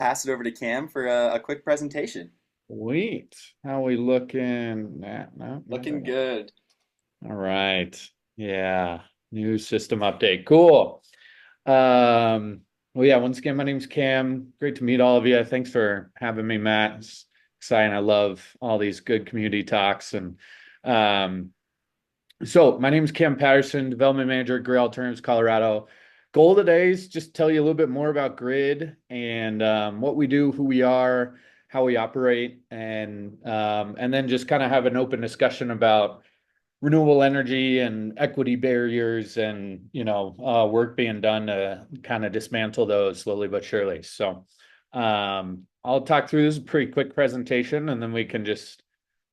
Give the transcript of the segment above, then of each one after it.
pass it over to Cam for a quick presentation. Sweet. How we looking? Nah, no, not Looking that. good. All right. Yeah. New system update. Cool. Well, yeah, once again, my name's Cam. Great to meet all of you. Thanks for having me, Matt. It's exciting. I love all these good community talks. And um, so my name's Cam Patterson, Development Manager at Grid Alternatives, Colorado. Goal today is just tell you a little bit more about Grid and what we do, who we are, how we operate, and then just kind of have an open discussion about renewable energy and equity barriers and work being done to kind of dismantle those slowly but surely. So I'll talk through this pretty quick presentation and then we can just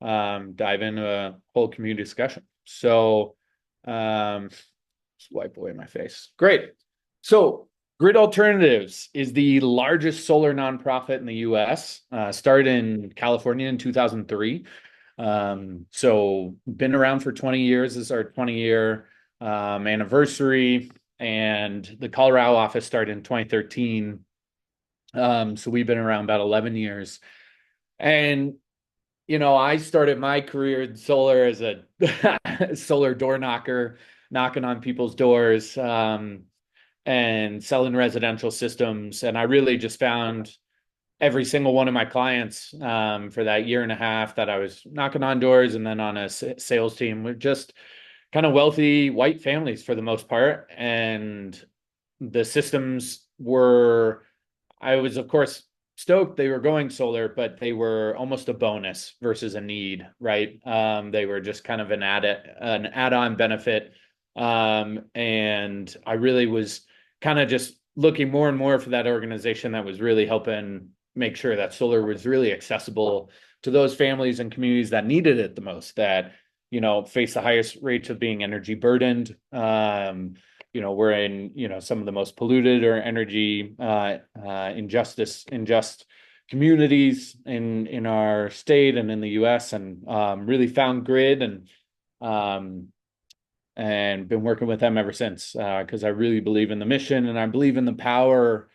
dive into a whole community discussion. So just wipe away my face. Great. So Grid Alternatives is the largest solar nonprofit in the US. Started in California in 2003. So been around for 20 years. This is our 20-year anniversary, and the Colorado office started in 2013. So we've been around about 11 years. And I started my career in solar as a solar door knocker, knocking on people's doors, and selling residential systems. And I really just found every single one of my clients for that year and a half that I was knocking on doors and then on a sales team were just kind of wealthy white families for the most part. And the systems were, I was, of course, stoked they were going solar, but they were almost a bonus versus a need, right? They were just kind of an add-on benefit. And I really was kind of just looking more and more for that organization that was really helping make sure that solar was really accessible to those families and communities that needed it the most, that face the highest rates of being energy burdened. We're in some of the most polluted or energy unjust communities in our state and in the US, and really found Grid um, and been working with them ever since, because I really believe in the mission and I believe in the power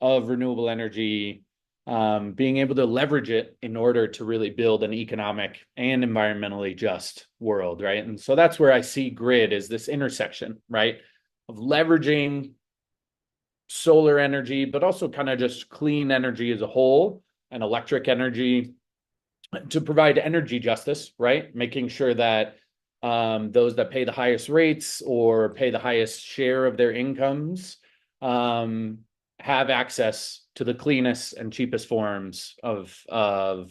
of renewable energy, being able to leverage it in order to really build an economic and environmentally just world, right? And so that's where I see Grid as this intersection, right, of leveraging solar energy, but also kind of just clean energy as a whole and electric energy to provide energy justice, right? Making sure that those that pay the highest rates or pay the highest share of their incomes have access to the cleanest and cheapest forms of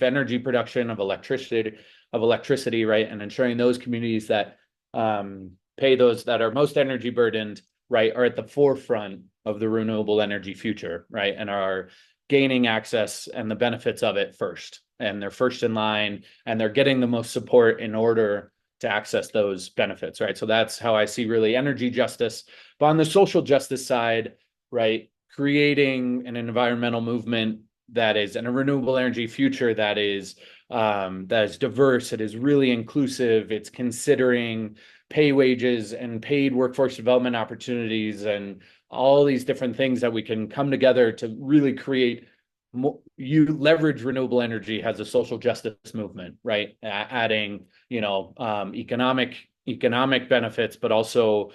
energy production, of electricity, right? And ensuring those communities that pay those that are most energy burdened, right, are at the forefront of the renewable energy future, right, and are gaining access and the benefits of it first. And they're first in line and they're getting the most support in order to access those benefits, right? So that's how I see really energy justice. But on the social justice side, right, creating an environmental movement that is and a renewable energy future that is diverse, it is really inclusive, it's considering pay wages and paid workforce development opportunities and all these different things that we can come together to really create. You leverage renewable energy as a social justice movement, right? Adding, economic benefits, but also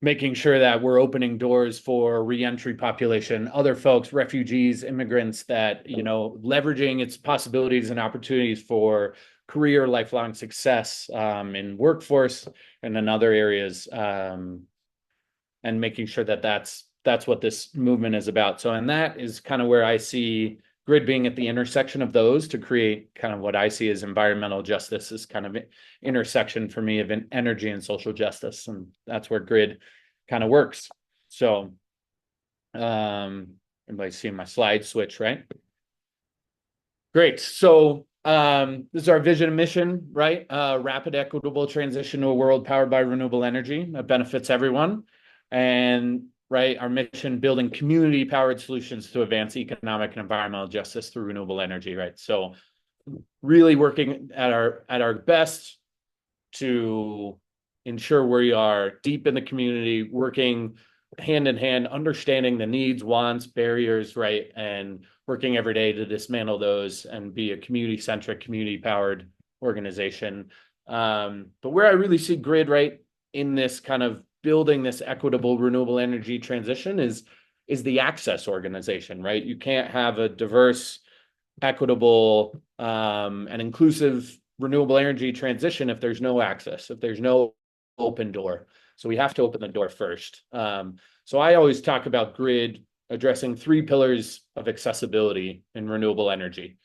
making sure that we're opening doors for reentry population, other folks, refugees, immigrants, that, leveraging its possibilities and opportunities for career, lifelong success in workforce and in other areas, and making sure that that's what this movement is about. So, and that is kind of where I see Grid being at the intersection of those to create kind of what I see as environmental justice, is kind of intersection for me of energy and social justice. And that's where Grid kind of works. So, everybody's seeing my slide switch, right? Great. So, this is our vision and mission, right? Rapid, equitable transition to a world powered by renewable energy that benefits everyone. And right, our mission, building community powered solutions to advance economic and environmental justice through renewable energy, right? So really working at our best to ensure we are deep in the community, working hand in hand, understanding the needs, wants, barriers, right, and working every day to dismantle those and be a community-centric, community-powered organization. But where I really see grid, right, in this kind of building this equitable renewable energy transition is the access organization, right? You can't have a diverse, equitable, and inclusive renewable energy transition if there's no access, if there's no open door. So we have to open the door first. So I always talk about grid addressing three pillars of accessibility in renewable energy.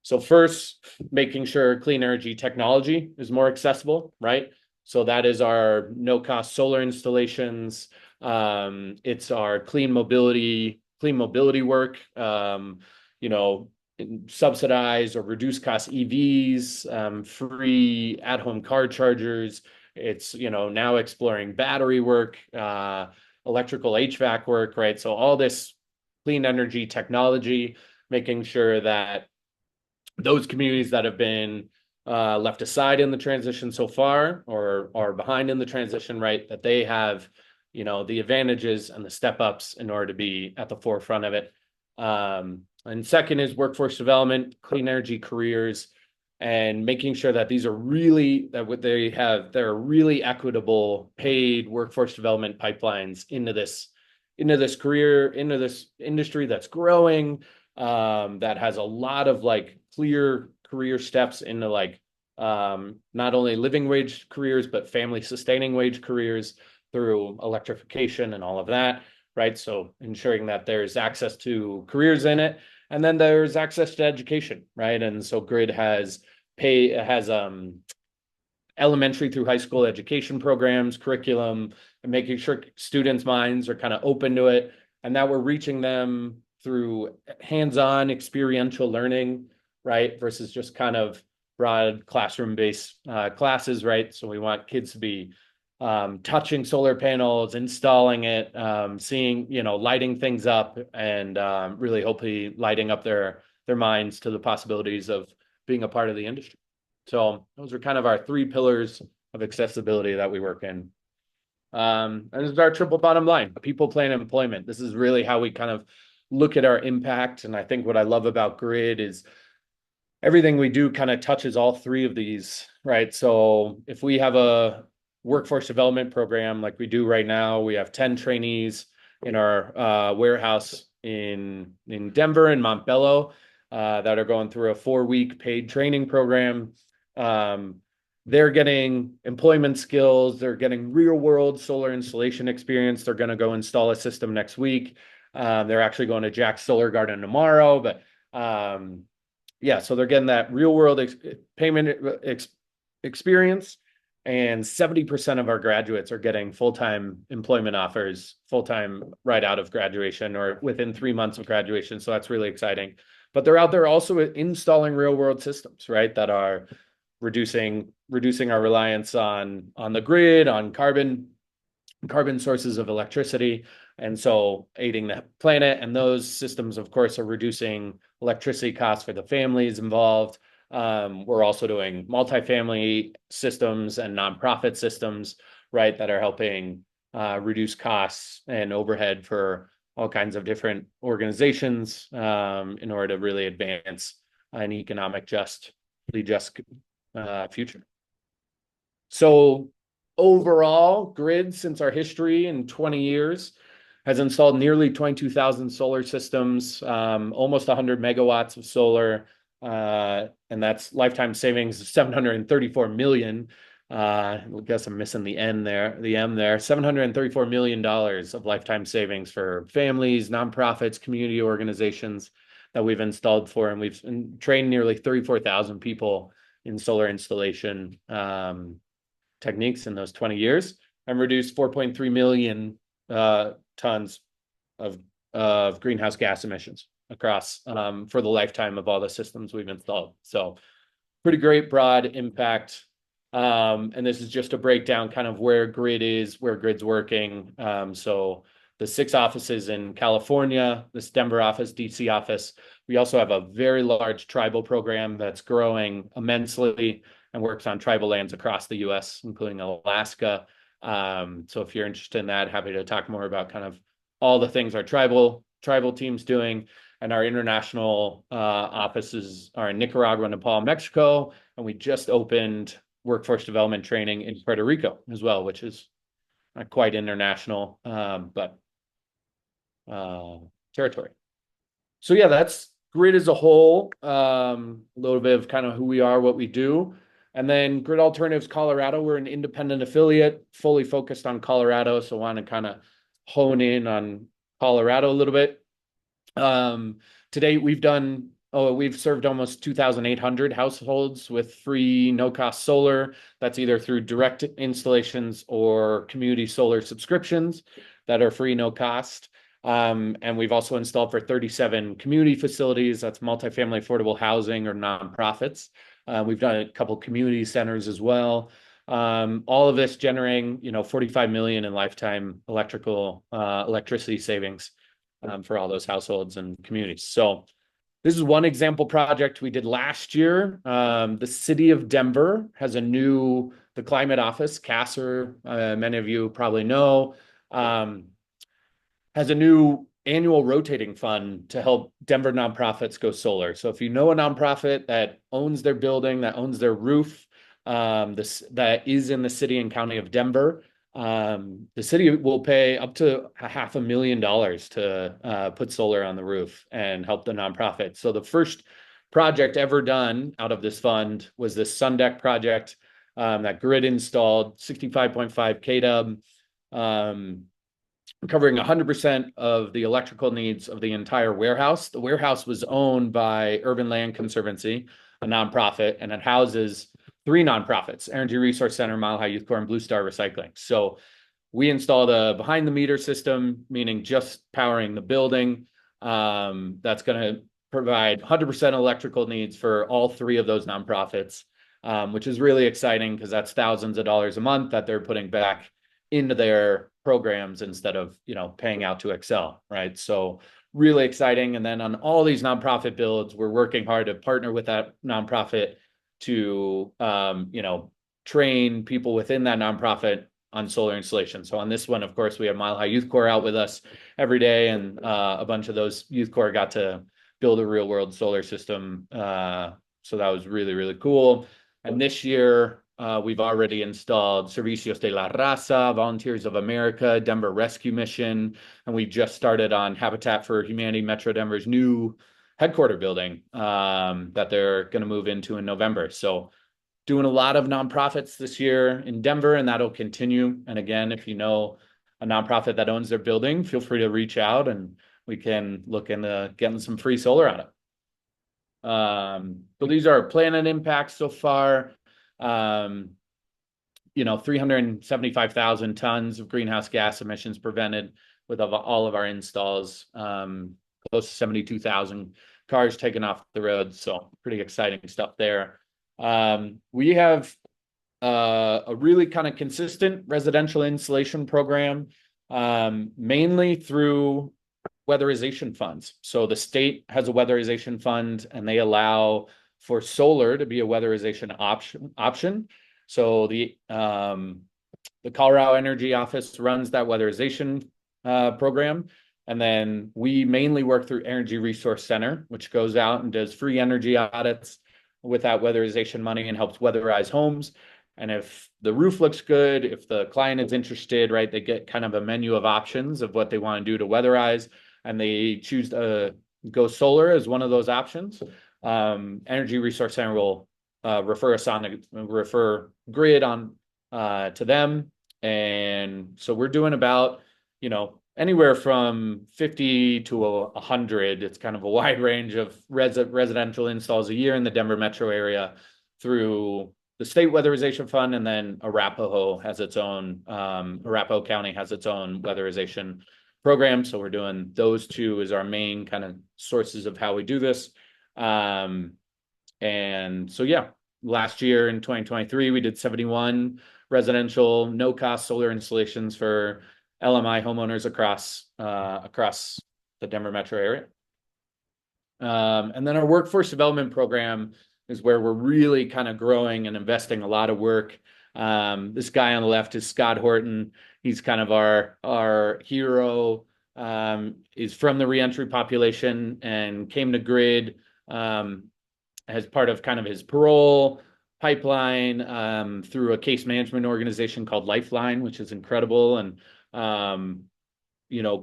So first, making sure clean energy technology is more accessible, right? So that is our no-cost solar installations. It's our clean mobility work. You know, subsidize or reduce cost EVs, free at-home car chargers. It's, now exploring battery work, electrical HVAC work, right? So all this clean energy technology, making sure that those communities that have been left aside in the transition so far or are behind in the transition, right, that they have, the advantages and the step ups in order to be at the forefront of it. And second is workforce development, clean energy careers, and making sure that these are really that what they have, they're really equitable paid workforce development pipelines into this career, into this industry that's growing, that has a lot of like clear career steps into like not only living wage careers, but family sustaining wage careers through electrification and all of that, right? So ensuring that there's access to careers in it, and then there's access to education, right? And so Grid has elementary through high school education programs, curriculum, and making sure students' minds are kind of open to it, and that we're reaching them through hands-on experiential learning, right? Versus just kind of broad classroom-based classes, right? So we want kids to be touching solar panels, installing it, seeing, lighting things up, and really hopefully lighting up their minds to the possibilities of being a part of the industry. So those are kind of our three pillars of accessibility that we work in. And this is our triple bottom line: people, planet, employment. This is really how we kind of look at our impact. And I think what I love about Grid is everything we do kind of touches all three of these, right? So if we have a workforce development program like we do right now, we have 10 trainees in our warehouse in Denver and Montbello that are going through a 4-week paid training program. They're getting employment skills. They're getting real world solar installation experience. They're going to go install a system next week. They're actually going to Jack's Solar Garden tomorrow, but yeah, so they're getting that real world experience, and 70% of our graduates are getting full-time employment offers, full-time right out of graduation or within 3 months of graduation. So that's really exciting. But they're out there also installing real world systems, right, that are reducing our reliance on the grid, on carbon sources of electricity, and so aiding the planet. And those systems, of course, are reducing electricity costs for the families involved. We're also doing multifamily systems and nonprofit systems, right, that are helping reduce costs and overhead for all kinds of different organizations in order to really advance an economic just future. So overall, Grid, since our history in 20 years, has installed nearly 22,000 solar systems, almost 100 megawatts of solar, and that's lifetime savings of 734 million. I guess I'm missing the M there, $734 million of lifetime savings for families, nonprofits, community organizations that we've installed for, and we've trained nearly 34,000 people in solar installation techniques in those 20 years, and reduced 4.3 million tons of greenhouse gas emissions across for the lifetime of all the systems we've installed. So pretty great broad impact. And this is just a breakdown kind of where Grid's working. So the 6 offices in California, this Denver office, DC office. We also have a very large tribal program that's growing immensely and works on tribal lands across the US, including Alaska. So if you're interested in that, happy to talk more about kind of all the things our tribal team's doing. And our international offices are in Nicaragua, Nepal, Mexico, and we just opened workforce development training in Puerto Rico as well, which is not quite international, but territory. So yeah, that's Grid as a whole. A little bit of kind of who we are, what we do. And then Grid Alternatives Colorado, we're an independent affiliate, fully focused on Colorado. So want to kind of hone in on Colorado a little bit. To date, we've served almost 2,800 households with free no-cost solar. That's either through direct installations or community solar subscriptions that are free, no cost. And we've also installed for 37 community facilities. That's multifamily affordable housing or nonprofits. We've done a couple community centers as well. All of this generating, 45 million in lifetime electricity savings for all those households and communities. So this is one example project we did last year. The city of Denver has the climate office, CASR, many of you probably know, has a new annual rotating fund to help Denver nonprofits go solar. So if you know a nonprofit that owns their building, that owns their roof, that is in the city and county of Denver, the city will pay up to $500,000 to put solar on the roof and help the nonprofit. So the first project ever done out of this fund was this Sun Deck project that Grid installed 65.5 kW, covering 100% of the electrical needs of the entire warehouse. The warehouse was owned by Urban Land Conservancy, a nonprofit, and it houses three nonprofits: Energy Resource Center, Mile High Youth Corps, and Blue Star Recycling. So we installed a behind the meter system, meaning just powering the building. That's going to provide 100% electrical needs for all three of those nonprofits, which is really exciting because that's thousands of dollars a month that they're putting back into their programs instead of paying out to Excel, right? So really exciting. And then on all these nonprofit builds, we're working hard to partner with that nonprofit to train people within that nonprofit on solar installation. So on this one, of course, we have Mile High Youth Corps out with us every day, and a bunch of those youth corps got to build a real world solar system. So that was really, really cool. And this year, we've already installed Servicios de la Raza, Volunteers of America, Denver Rescue Mission, and we just started on Habitat for Humanity Metro Denver's new headquarter building that they're going to move into in November. So doing a lot of nonprofits this year in Denver, and that'll continue. And again, if you know a nonprofit that owns their building, feel free to reach out and we can look into getting some free solar on it. So these are planet impacts so far. 375,000 tons of greenhouse gas emissions prevented with all of our installs, close to 72,000 cars taken off the road. So pretty exciting stuff there. We have a really kind of consistent residential insulation program, mainly through weatherization funds. So the state has a weatherization fund and they allow for solar to be a weatherization option. So the Colorado Energy Office runs that weatherization program. And then we mainly work through Energy Resource Center, which goes out and does free energy audits with that weatherization money and helps weatherize homes. And if the roof looks good, if the client is interested, right, they get kind of a menu of options of what they want to do to weatherize, and they choose to go solar as one of those options. Energy Resource Center will refer Grid on to them. And so we're doing about, anywhere from 50 to 100. It's kind of a wide range of residential installs a year in the Denver metro area through the state weatherization fund. And then Arapahoe County has its own weatherization program. So we're doing those two as our main kind of sources of how we do this. And so, yeah, last year in 2023, we did 71 residential no-cost solar installations for LMI homeowners across the Denver metro area. And then our workforce development program is where we're really kind of growing and investing a lot of work This guy on the left is Scott Horton. He's kind of our hero. Is from the reentry population and came to Grid as part of kind of his parole pipeline through a case management organization called Lifeline, which is incredible. And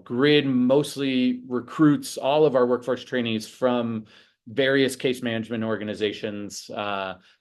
Grid mostly recruits all of our workforce trainees from various case management organizations,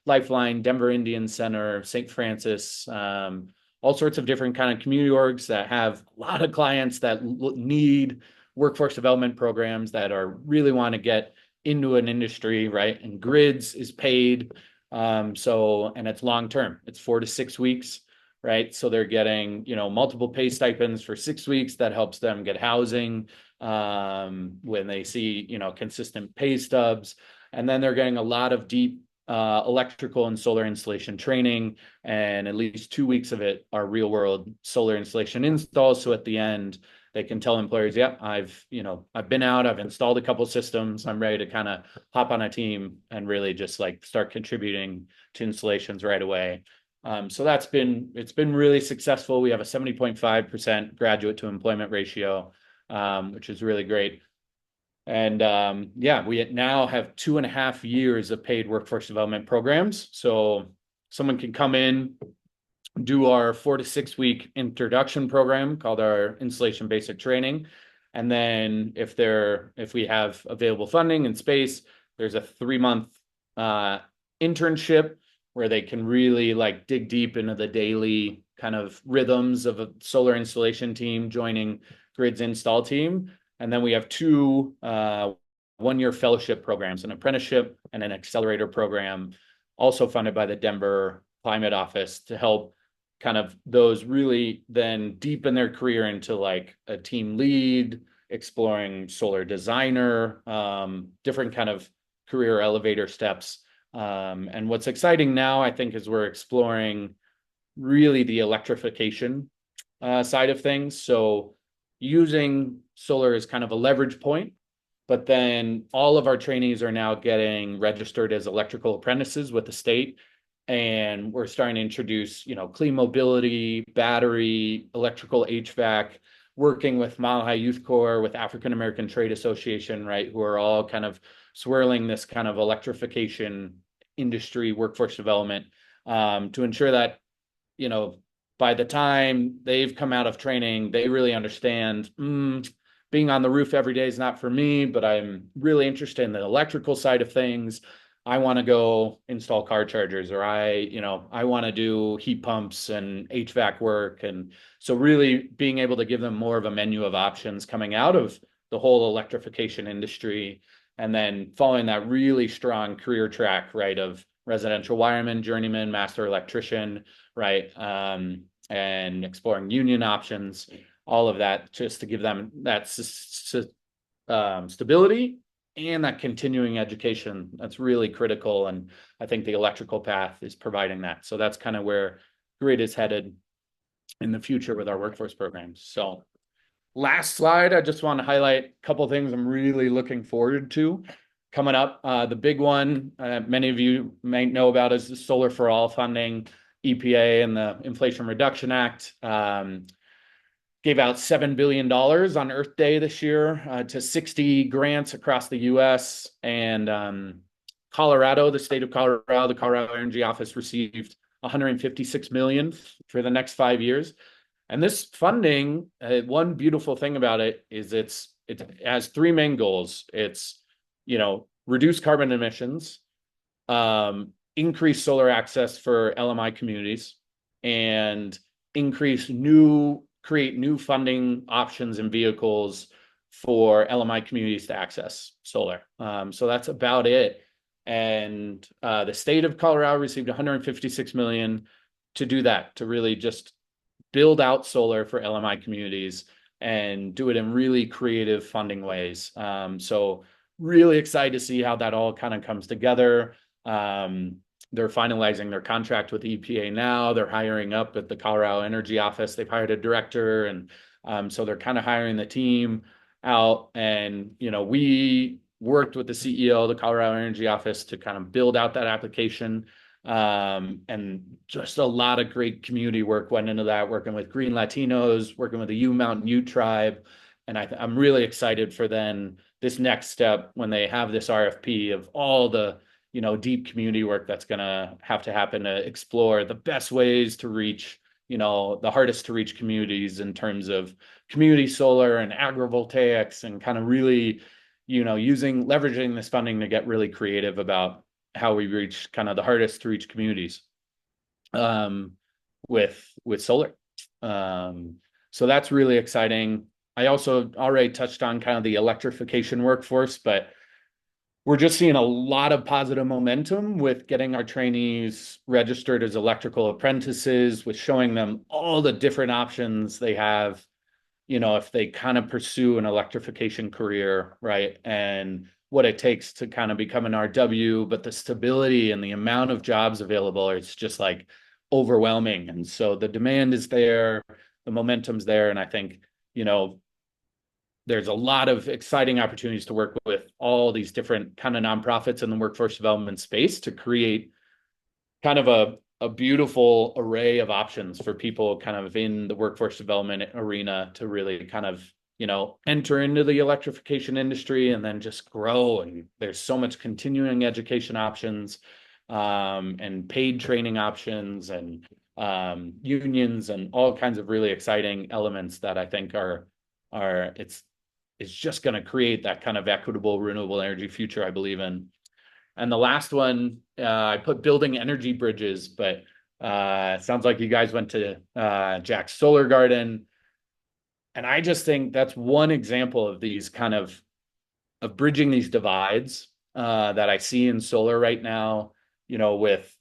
Lifeline, Denver Indian Center, St. Francis, all sorts of different kind of community orgs that have a lot of clients that need workforce development programs that are really want to get into an industry, right? And Grids is paid. And it's long term. It's 4 to 6 weeks, right? So they're getting, multiple pay stipends for 6 weeks. That helps them get housing when they see, consistent pay stubs. And then they're getting a lot of deep electrical and solar installation training. And at least 2 weeks of it are real world solar installation installs. So at the end, they can tell employers, yep, I've been out, I've installed a couple systems, I'm ready to kind of hop on a team and really just like start contributing to installations right away. So it's been really successful. We have a 70.5% graduate to employment ratio, which is really great. And we now have 2.5 years of paid workforce development programs. So someone can come in, do our 4 to 6 week introduction program called our installation basic training. And then if we have available funding and space, there's a 3-month internship where they can really like dig deep into the daily kind of rhythms of a solar installation team joining Grid's install team. And then we have two 1-year fellowship programs, an apprenticeship and an accelerator program, also funded by the Denver Climate Office to help kind of those really then deepen their career into like a team lead, exploring solar designer, different kind of career elevator steps. And what's exciting now, I think, is we're exploring really the electrification side of things. So using solar as kind of a leverage point, but then all of our trainees are now getting registered as electrical apprentices with the state. And we're starting to introduce, clean mobility, battery, electrical HVAC, working with Mile High Youth Corps, with African American Trade Association, right, who are all kind of swirling this kind of electrification industry workforce development to ensure that, by the time they've come out of training, they really understand being on the roof every day is not for me, but I'm really interested in the electrical side of things. I want to go install car chargers, or I want to do heat pumps and HVAC work. And so really being able to give them more of a menu of options coming out of the whole electrification industry, and then following that really strong career track, right, of residential wireman, journeyman, master electrician, right, and exploring union options, all of that, just to give them that stability and that continuing education. That's really critical. And I think the electrical path is providing that. So that's kind of where Grid is headed in the future with our workforce programs. So last slide, I just want to highlight a couple of things I'm really looking forward to coming up. The big one, many of you may know about, is the Solar for All funding. EPA and the Inflation Reduction Act gave out $7 billion on Earth Day this year to 60 grants across the US. And Colorado, the state of Colorado, the Colorado Energy Office received $156 million for the next 5 years. And this funding, one beautiful thing about it is it has 3 main goals. It's, reduce carbon emissions, increase solar access for LMI communities, and create new funding options and vehicles for LMI communities to access solar. So that's about it. And the state of Colorado received $156 million to do that, to really just build out solar for LMI communities and do it in really creative funding ways. So really excited to see how that all kind of comes together. They're finalizing their contract with the EPA now. They're hiring up at the Colorado Energy Office. They've hired a director, and so they're kind of hiring the team out. And we worked with the CEO of the Colorado Energy Office to kind of build out that application. And just a lot of great community work went into that, working with Green Latinos, working with the U Mountain Ute tribe. And I'm really excited for then this next step when they have this RFP of all the, deep community work that's going to have to happen to explore the best ways to reach, the hardest to reach communities in terms of community solar and agrivoltaics, and kind of really, leveraging this funding to get really creative about how we reach kind of the hardest to reach communities um, with solar. Um, so that's really exciting. I also already touched on kind of the electrification workforce, but we're just seeing a lot of positive momentum with getting our trainees registered as electrical apprentices, with showing them all the different options they have, if they kind of pursue an electrification career, right? And what it takes to kind of become an RW, but the stability and the amount of jobs available, it's just like overwhelming. And so the demand is there, the momentum's there. And I think, there's a lot of exciting opportunities to work with all these different kind of nonprofits in the workforce development space to create kind of a beautiful array of options for people kind of in the workforce development arena to really kind of, enter into the electrification industry and then just grow. And there's so much continuing education options, and paid training options, and unions, and all kinds of really exciting elements that I think it's just going to create that kind of equitable renewable energy future I believe in. And the last one, I put building energy bridges, but it sounds like you guys went to Jack's Solar Garden. And I just think that's one example of these kind of bridging these divides that I see in solar right now, with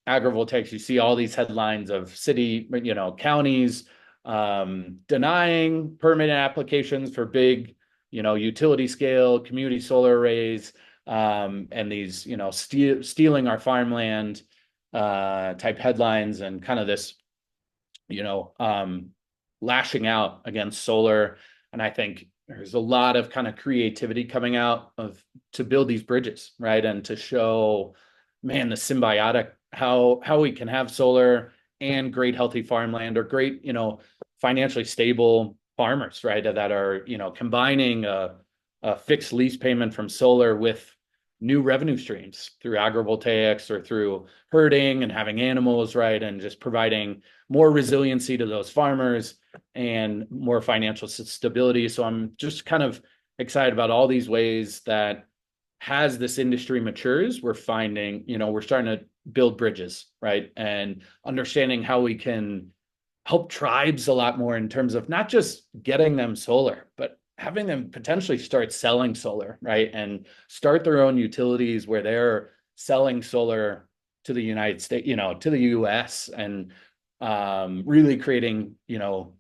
agrivoltaics. You see all these headlines of counties denying permit applications for big, utility scale community solar arrays, and these, stealing our farmland type headlines, and kind of this, you know, um, lashing out against solar. And I think there's a lot of kind of creativity coming out of to build these bridges, right? And to show, man, the symbiotic, how we can have solar and great healthy farmland, or great, financially stable farmers, right? That are, combining a fixed lease payment from solar with new revenue streams through agrivoltaics or through herding and having animals, right? And just providing more resiliency to those farmers and more financial stability. So I'm just kind of excited about all these ways that, as this industry matures, we're finding, we're starting to build bridges, right? And understanding how we can help tribes a lot more in terms of not just getting them solar, but having them potentially start selling solar, right? And start their own utilities where they're selling solar to the United States, to the US, and really creating,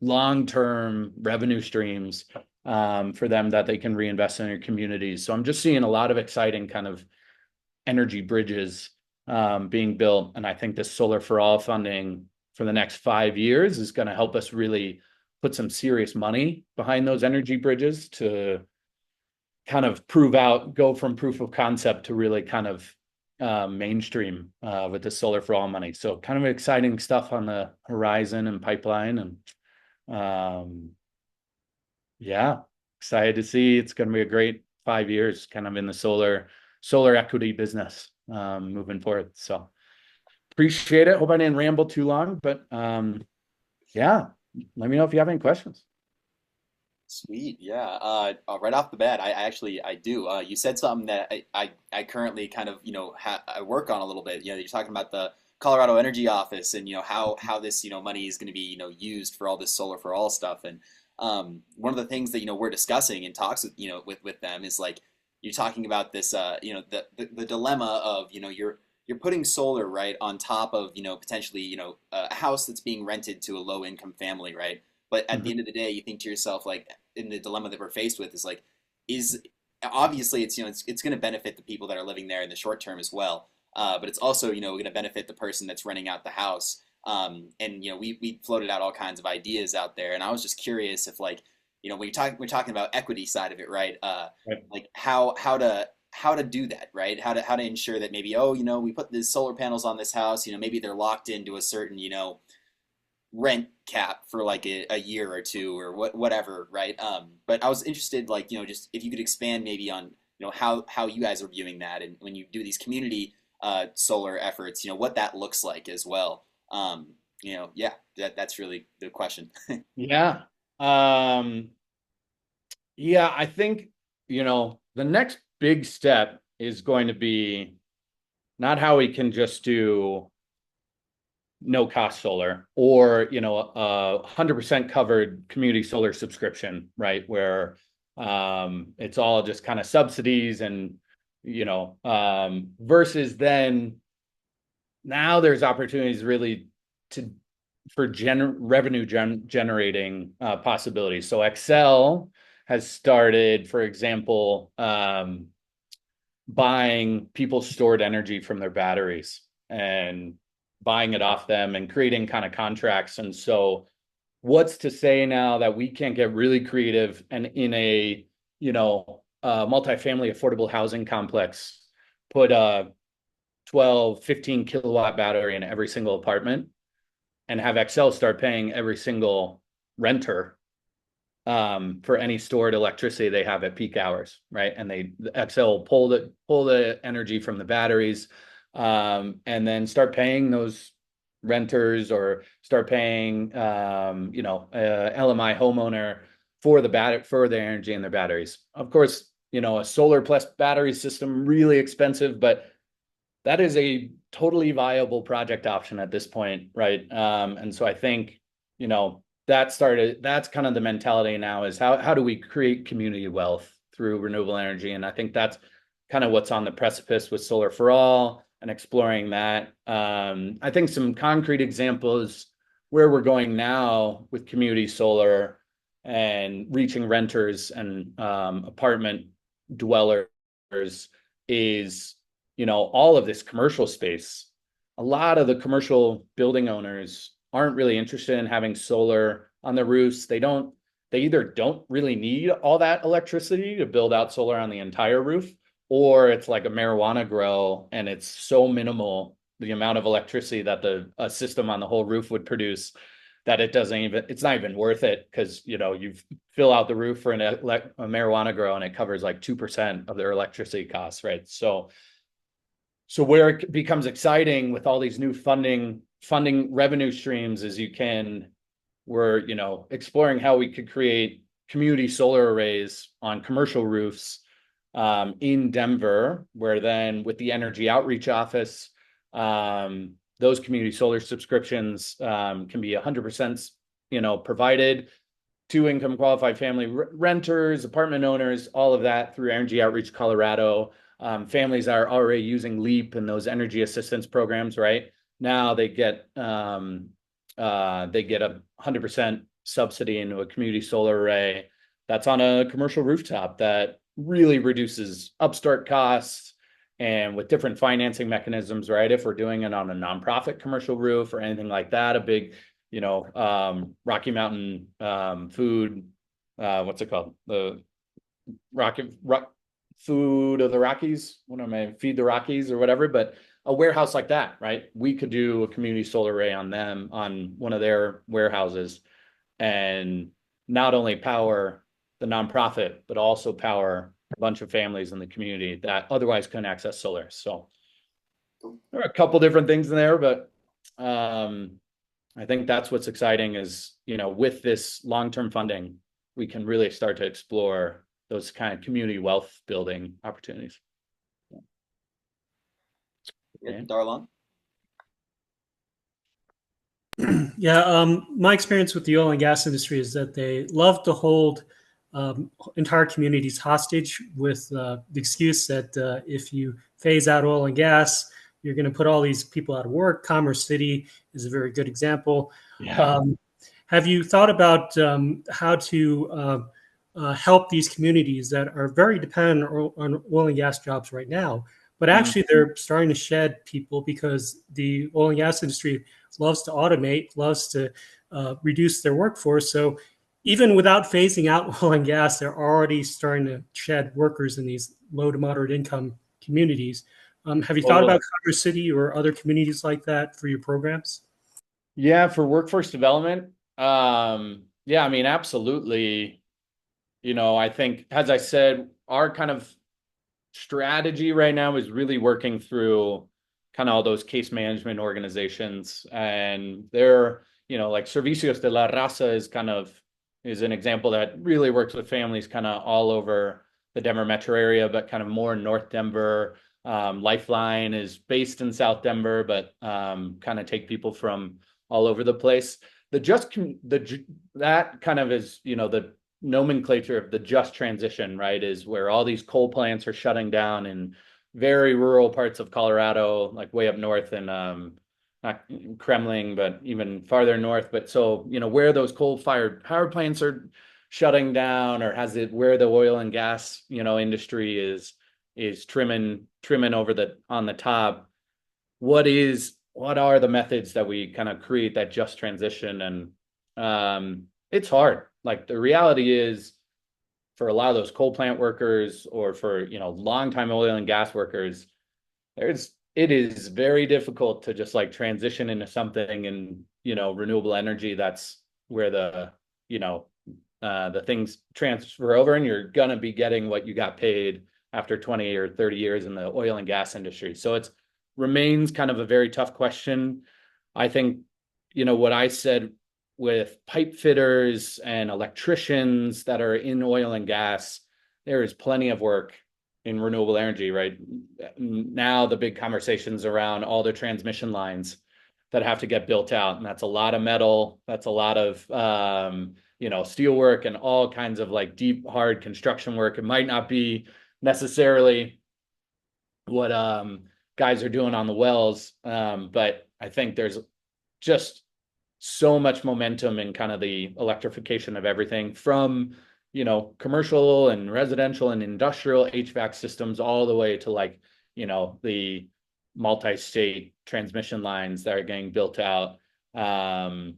long-term revenue streams for them that they can reinvest in their communities. So I'm just seeing a lot of exciting kind of energy bridges being built. And I think this Solar for All funding for the next 5 years is going to help us really put some serious money behind those energy bridges to kind of go from proof of concept to really kind of mainstream with the Solar for All money. So kind of exciting stuff on the horizon and pipeline. And yeah, excited to see. It's going to be a great 5 years kind of in the solar equity business moving forward. So appreciate it. Hope I didn't ramble too long, but yeah, let me know if you have any questions. Sweet, yeah. Right off the bat, I do. You said something that I currently kind of I work on a little bit. You're talking about the Colorado Energy Office, and how this money is going to be used for all this solar for all stuff. And one of the things that we're discussing in talks with with them is like you're talking about this the dilemma of you're putting solar right on top of potentially a house that's being rented to a low income family, right? But at the Mhm. end of the day, you think to yourself, like, in the dilemma that we're faced with is like, is obviously it's it's going to benefit the people that are living there in the short term as well. But it's also going to benefit the person that's renting out the house. And we floated out all kinds of ideas out there, and I was just curious if like when we're talking about equity side of it, right? Right. Like how to do that, right? How to ensure that maybe, oh, we put these solar panels on this house, maybe they're locked into a certain, rent cap for like a year or two or whatever, right? But I was interested, like, just if you could expand maybe on, how you guys are viewing that, and when you do these community solar efforts, what that looks like as well. Yeah, that's really the question. Yeah. Um, yeah, I think, the next big step is going to be not how we can just do no cost solar or, a 100% covered community solar subscription, right? Where it's all just kind of subsidies and, versus then now there's opportunities really to for revenue generating possibilities. So Excel has started, for example, buying people's stored energy from their batteries and buying it off them and creating kind of contracts. And so what's to say now that we can't get really creative and in a, multifamily affordable housing complex, put a 12, 15 kilowatt battery in every single apartment and have Excel start paying every single renter for any stored electricity they have at peak hours, right? And Excel pull the energy from the batteries, and then start paying those renters or start paying LMI homeowner for the energy in their batteries. Of course, a solar plus battery system really expensive, but that is a totally viable project option at this point, right? And so I think, that's kind of the mentality now is how do we create community wealth through renewable energy? And I think that's kind of what's on the precipice with Solar for All and exploring that. I think some concrete examples where we're going now with community solar and reaching renters and apartment dwellers is, all of this commercial space. A lot of the commercial building owners aren't really interested in having solar on their roofs. They either don't really need all that electricity to build out solar on the entire roof, or it's like a marijuana grow and it's so minimal the amount of electricity that a system on the whole roof would produce that it's not even worth it because you fill out the roof for a marijuana grow and it covers like 2% of their electricity costs, right? So where it becomes exciting with all these new funding revenue streams is we're exploring how we could create community solar arrays on commercial roofs in Denver, where then with the Energy Outreach Office, those community solar subscriptions can be 100% provided to income qualified family renters, apartment owners, all of that through Energy Outreach Colorado. Families are already using LEAP and those energy assistance programs, right? Now they get a 100% subsidy into a community solar array that's on a commercial rooftop that really reduces upstart costs and with different financing mechanisms, right? If we're doing it on a nonprofit commercial roof or anything like that, a big, Rocky Mountain food, what's it called? The Food of the Rockies, Feed the Rockies or whatever, but a warehouse like that, right? We could do a community solar array on them, on one of their warehouses, and not only power the nonprofit, but also power a bunch of families in the community that otherwise couldn't access solar. So there are a couple different things in there, but I think that's what's exciting is, with this long-term funding, we can really start to explore those kind of community wealth building opportunities. Yeah, Darlon? Yeah, my experience with the oil and gas industry is that they love to hold entire communities hostage with the excuse that if you phase out oil and gas, you're going to put all these people out of work. Commerce City is a very good example. Yeah. Have you thought about how to help these communities that are very dependent on oil and gas jobs right now, but actually they're starting to shed people because the oil and gas industry loves to automate, loves to reduce their workforce. So even without phasing out oil and gas, they're already starting to shed workers in these low to moderate income communities. Have you thought about Totally. Culver City or other communities like that for your programs? Yeah, for workforce development, yeah, I mean, absolutely. I think, as I said, our kind of strategy right now is really working through kind of all those case management organizations. And they're, like Servicios de la Raza is an example that really works with families kind of all over the Denver metro area, but kind of more North Denver. Lifeline is based in South Denver, but kind of take people from all over the place. That kind of is, the nomenclature of the just transition, right, is where all these coal plants are shutting down in very rural parts of Colorado, like way up north and not Kremling, but even farther north. But so, where those coal-fired power plants are shutting down, or has it where the oil and gas, industry is trimming over on the top. What are the methods that we kind of create that just transition? And it's hard. Like the reality is, for a lot of those coal plant workers or for longtime oil and gas workers, it is very difficult to just like transition into something in renewable energy. That's where the things transfer over, and you're gonna be getting what you got paid after 20 or 30 years in the oil and gas industry. So it remains kind of a very tough question. I think what I said with pipe fitters and electricians that are in oil and gas, there is plenty of work in renewable energy right now. The big conversations around all the transmission lines that have to get built out, and that's a lot of metal, that's a lot of steel work and all kinds of like deep hard construction work. It might not be necessarily what guys are doing on the wells, but I think there's just so much momentum in kind of the electrification of everything from commercial and residential and industrial HVAC systems all the way to like the multi-state transmission lines that are getting built out. That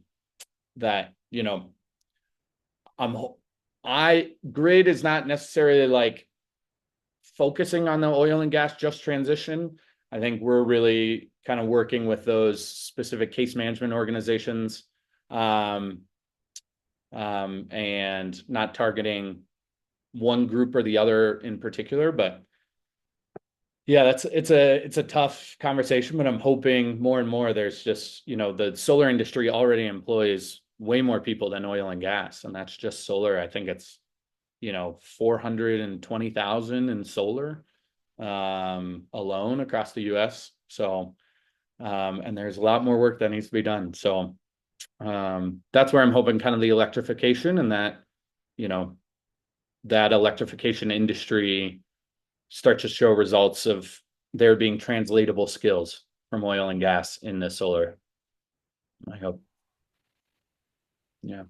grid is not necessarily like focusing on the oil and gas just transition. I think we're really kind of working with those specific case management organizations, and not targeting one group or the other in particular. But yeah, it's a tough conversation, but I'm hoping more and more there's just, the solar industry already employs way more people than oil and gas, and that's just solar. I think it's 420,000 in solar alone across the US. So and there's a lot more work that needs to be done. So that's where I'm hoping kind of the electrification and that that electrification industry starts to show results of there being translatable skills from oil and gas in the solar. I hope. Yeah.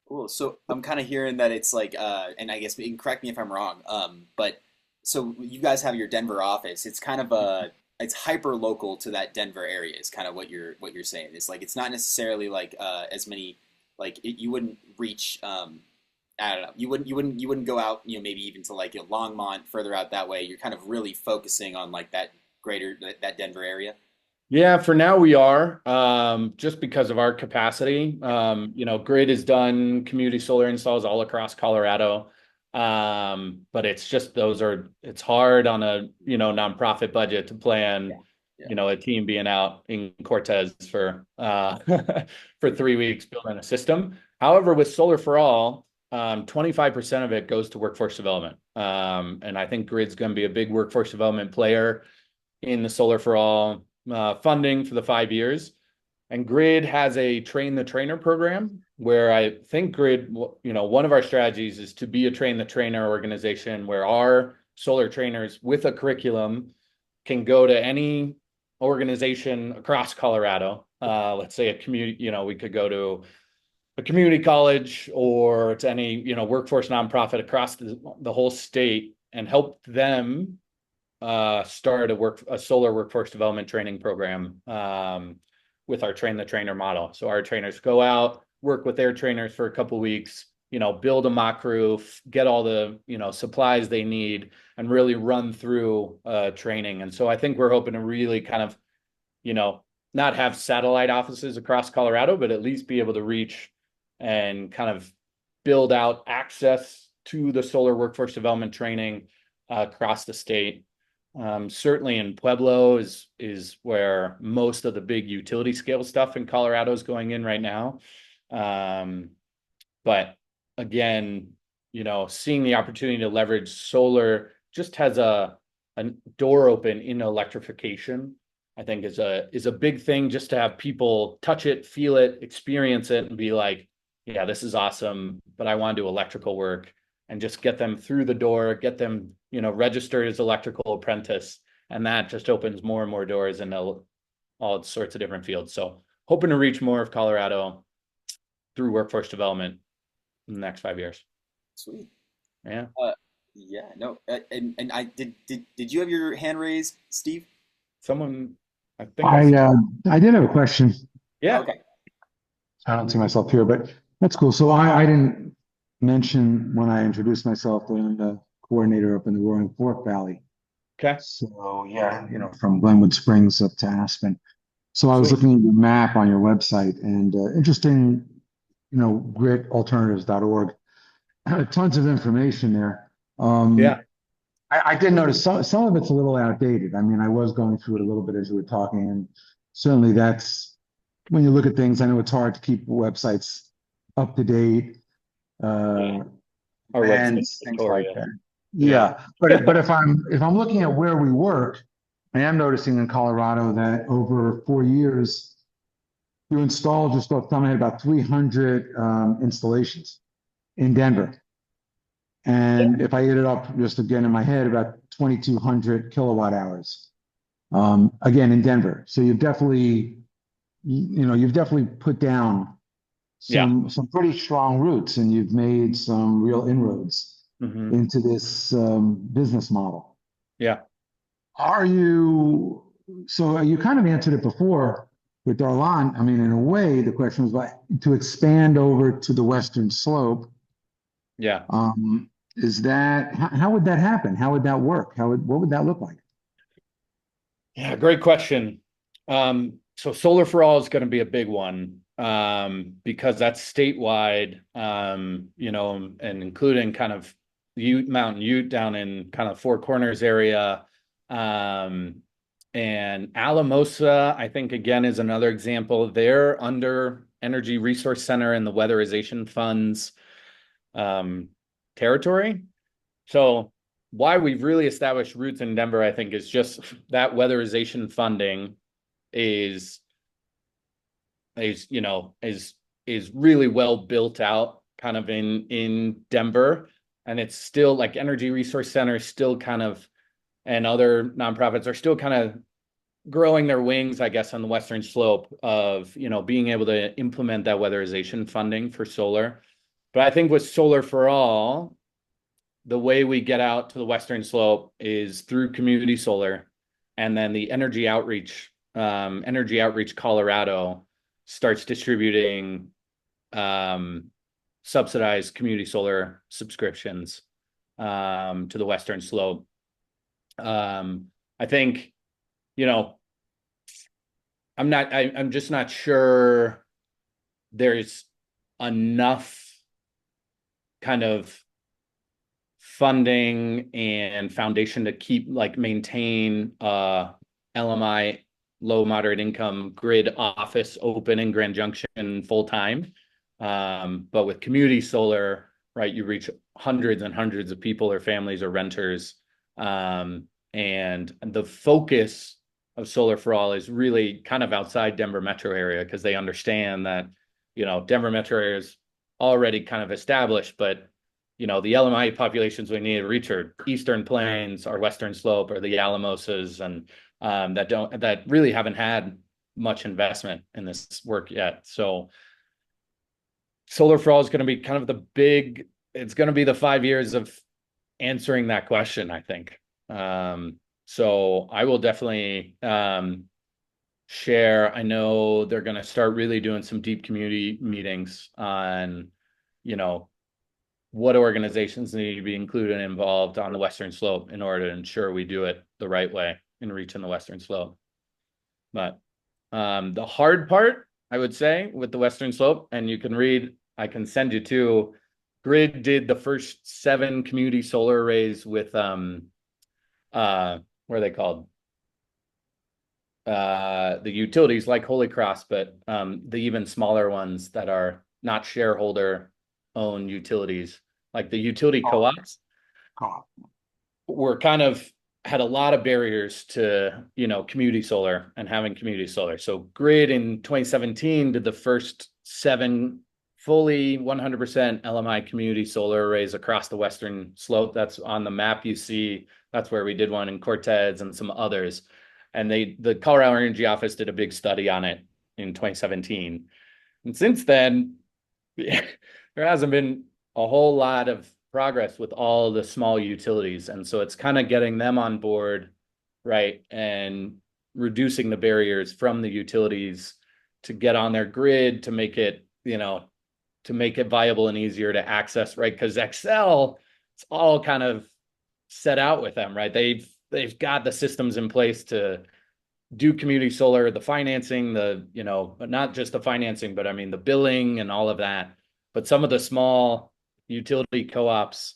Cool. So I'm kind of hearing that it's like, and I guess you can correct me if I'm wrong, but so you guys have your Denver office. It's kind of it's hyper local to that Denver area. Is kind of what you're saying. It's like it's not necessarily like as many like you wouldn't reach. I don't know. You wouldn't go out. Maybe even to like Longmont, further out that way. You're kind of really focusing on like that Denver area. Yeah, for now we are, just because of our capacity. Grid has done community solar installs all across Colorado. But it's hard on a, nonprofit budget to plan, Yeah. Yeah. a team being out in Cortez for for 3 weeks building a system. However, with Solar for All, 25% of it goes to workforce development. And I think Grid's going to be a big workforce development player in the Solar for All funding for the 5 years. And Grid has a train the trainer program where I think Grid, one of our strategies is to be a train the trainer organization where our solar trainers with a curriculum can go to any organization across Colorado. Let's say a community, we could go to a community college or to any, workforce nonprofit across the whole state and help them start a solar workforce development training program with our train the trainer model. So our trainers go out, work with their trainers for a couple weeks, build a mock roof, get all the, supplies they need, and really run through training. And so I think we're hoping to really kind of, not have satellite offices across Colorado, but at least be able to reach and kind of build out access to the solar workforce development training across the state. Certainly in Pueblo is where most of the big utility scale stuff in Colorado is going in right now. But again, seeing the opportunity to leverage solar just has a door open in electrification. I think is a big thing, just to have people touch it, feel it, experience it, and be like, yeah, this is awesome, but I want to do electrical work, and just get them through the door, get them, registered as electrical apprentice. And that just opens more and more doors in all sorts of different fields. So hoping to reach more of Colorado through workforce development in the next 5 years. Sweet. Yeah. Yeah. No. And I did you have your hand raised, Steve? Someone, I think I did have a question. yeah. Okay. I don't see myself here, but that's cool. So I didn't mention when I introduced myself that I'm the coordinator up in the Roaring Fork Valley. Okay. So yeah, from Glenwood Springs up to Aspen. So I was Sweet. looking at your map on your website, and interesting, gritalternatives.org. Tons of information there. Yeah. I did notice some of it's a little outdated. I mean, I was going through it a little bit as you were talking, and certainly that's when you look at things. I know it's hard to keep websites up to date, Yeah. Our and website's things like Victoria. that. Yeah. Yeah, but if I'm looking at where we work, I am noticing in Colorado that over 4 years, you installed just off the top of my head about 300 installations in Denver. And if I add it up just again in my head, about 2,200 kilowatt hours, again in Denver. So you've definitely put down Yeah. some pretty strong roots, and you've made some real inroads Mm-hmm. into this business model. Yeah. Are you, so you kind of answered it before with Darlan. I mean, in a way, the question was like to expand over to the Western slope. Yeah. Is that, how would that happen? How would that work? What would that look like? Yeah, great question. So solar for all is going to be a big one, because that's statewide, and including kind of Mountain Ute down in kind of Four Corners area. And Alamosa, I think, again, is another example. They're under Energy Resource Center and the Weatherization Funds territory. So why we've really established roots in Denver, I think, is just that weatherization funding is really well built out kind of in Denver. And it's still like Energy Resource Center still kind of, and other nonprofits are still kind of growing their wings, I guess, on the Western slope of, being able to implement that weatherization funding for solar. But I think with Solar for All, the way we get out to the Western slope is through community solar. And then the Energy Outreach Colorado starts distributing subsidized community solar subscriptions to the Western slope. I think, I'm just not sure there's enough kind of funding and foundation to maintain LMI, low moderate income grid office open in Grand Junction full time. But with community solar, right, you reach hundreds and hundreds of people or families or renters. And the focus of Solar for All is really kind of outside Denver metro area, because they understand that, Denver metro area is already kind of established, but the LMI populations we need to reach are Eastern Plains, our Western Slope, or the Alamosas, and that really haven't had much investment in this work yet. So Solar for All is going to be kind of it's going to be the 5 years of answering that question, I think. So I will definitely share. I know they're going to start really doing some deep community meetings on, you know, what organizations need to be included and involved on the Western Slope in order to ensure we do it the right way in reaching the Western Slope. But the hard part, I would say, with the Western Slope, and you can read, I can send you to, Grid did the first 7 community solar arrays with what are they called? The utilities like Holy Cross, but the even smaller ones that are not shareholder owned utilities, like the utility co-ops, were kind of had a lot of barriers to, you know, community solar and having community solar. So Grid in 2017 did the first 7 fully 100% LMI community solar arrays across the Western Slope. That's on the map you see. That's where we did one in Cortez and some others. And the Colorado Energy Office did a big study on it in 2017. And since then, there hasn't been a whole lot of progress with all the small utilities. And so it's kind of getting them on board, right? And reducing the barriers from the utilities to get on their grid to make it, you know, to make it viable and easier to access, right? Because Excel, it's all kind of set out with them, right? They've got the systems in place to do community solar, the financing, you know, but not just the financing, but I mean the billing and all of that. But some of the small utility co-ops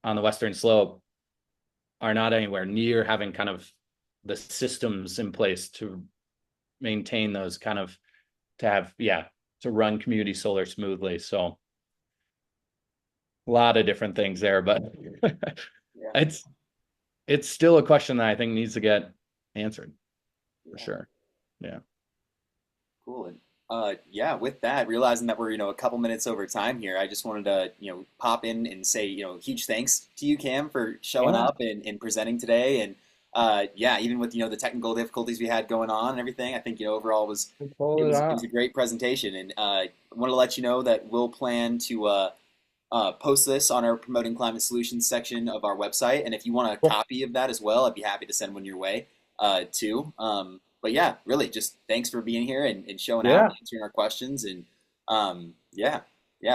on the Western Slope are not anywhere near having kind of the systems in place to maintain those kind of, to have, yeah, to run community solar smoothly. So a lot of different things there, but Yeah. it's still a question that I think needs to get answered for sure. Yeah. Cool. And yeah, with that, realizing that we're, a couple minutes over time here, I just wanted to, pop in and say, huge thanks to you, Cam, for showing Yeah. up and presenting today. And yeah, even with, the technical difficulties we had going on and everything, I think, overall Pull it it was off. a great presentation. And I wanted to let you know that we'll plan to post this on our Promoting Climate Solutions section of our website. And if you want a Cool. copy of that as well, I'd be happy to send one your way too. But yeah, really, just thanks for being here and showing out Yeah. and answering our questions. And yeah.